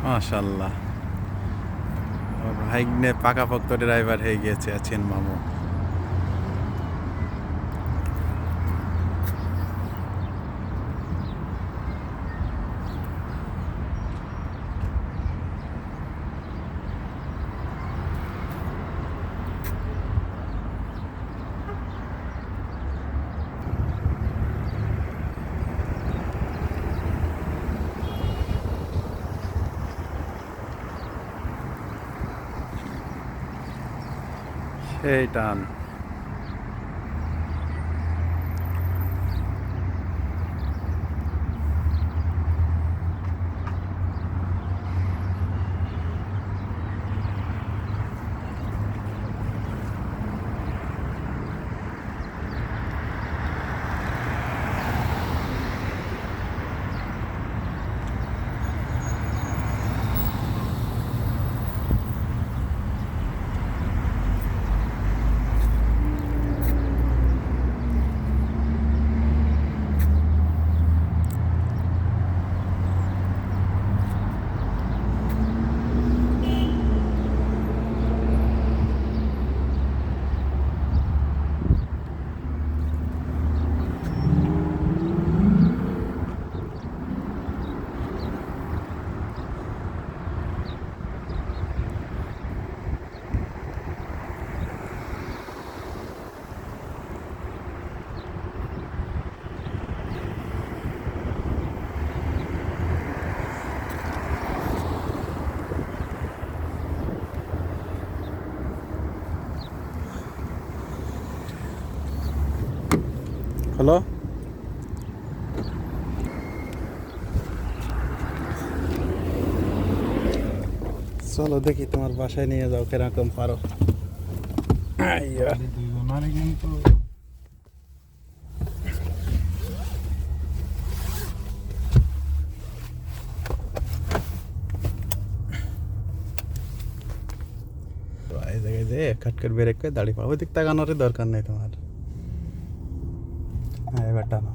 মাশাল্লাহ, ভাইগনে পাকাপোক্ত ড্রাইভার হয়ে গিয়েছে আছেন মামু। সেই টান। হ্যালো, চলো দেখি তোমার বাসায় নিয়ে যাও, কিরকম পারো। কিন্তু এই জায়গায় যে খাটকাট ব্রেক করে দাঁড়িয়ে পাবো, ওই দিক তাকানোর দরকার নেই তোমার। হ্যাঁ, এবার টানো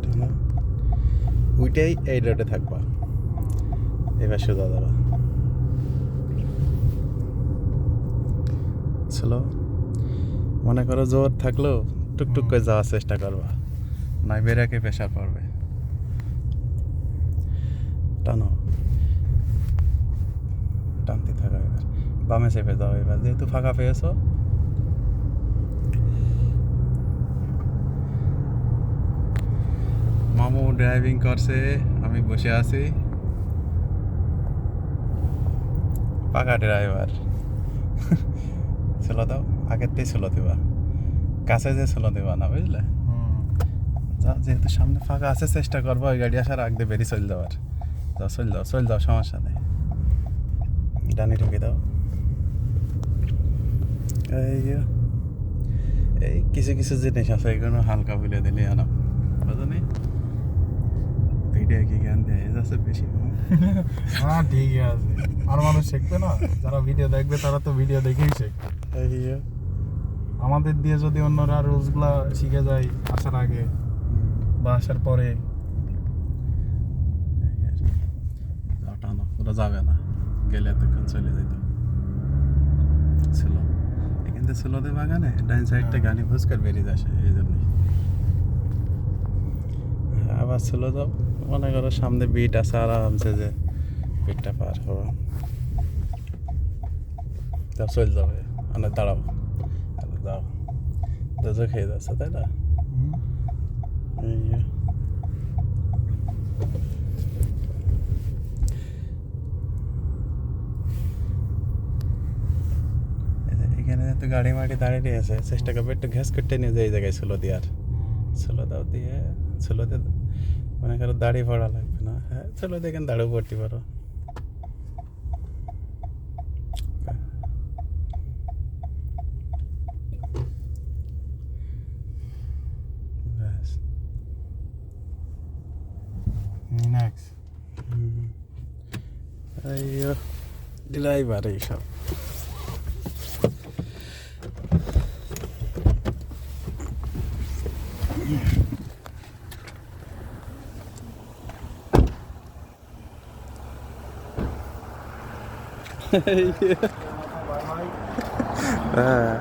টানো, ওইটাই এই রোডে থাকবা, এবার সোজা যাবা। চলো, মনে করো জোর থাকলেও টুকটুক করে যাওয়ার চেষ্টা করবা, নাই বেরাকে প্রেশার পড়বে। টানো, টানতে থাকা। এবার বামে চেপে যাও, এবার যেহেতু ফাঁকা পেয়েছো। মামু ড্রাইভিং করছে, আমি বসে আছি, পাকা ড্রাইভার। ছিল দাও, আগের থেকে ছিল দিবা, কাছে যে ছিল দিবা না, বুঝলে। যেহেতু সামনে ফাঁকা আছে, চেষ্টা করবো ওই গাড়ি আসার আগে বেরিয়ে চলে যাওয়ার। যাও, চলে যাও, চলে যাও, সমস্যা নেই। ডানি ঢুকে দাও। এই কিছু কিছু জিনিস আছে, এগুলো হালকা বুলে দিলে আনা, বুঝলি। ভিডিও কি জ্ঞান দেয় যাচ্ছে বেশি। হ্যাঁ, ঠিকই আছে। আর মানুষ শিখবে না, যারা ভিডিও দেখবে তারা তো ভিডিও দেখেই শিখবে। আমাদের দিয়ে যদি অন্যরা রুলসগুলা শিখে যায় আসার আগে বা আসার পরে। টানো, ওরা যাবে না, গেলে এতক্ষণ চলে যেত। ছিল এখান থেকে ছিল বাগানে ডাইন সাইডটা গানি ফুচকার বেরিয়ে আসে, এই জন্যই। আবার ছিল যাও, মনে করো সামনে বিট আছে, আরামসে যে বিটটা পার হবো। যাও, চলে যাবে, অনেক দাঁড়াও, যাও, দুজো খেয়ে যাচ্ছে, তাই না। এখানে তো গাড়ি মাড়ি দাঁড়িয়ে আছে, চেষ্টা করবে একটু ঘ্যাস করতে নিয়ে যায়, এই জায়গায় ছিল দিয়ে, আর ছিল দাও দিয়ে, ছিল দিয়ে মনে করো দাঁড়িয়ে পড়া লাগবে না। হ্যাঁ, চলো দেখেন দাঁড়িয়ে পড়তে পারো। ড্রাইভার এইসব। Bye bye. হ্যাঁ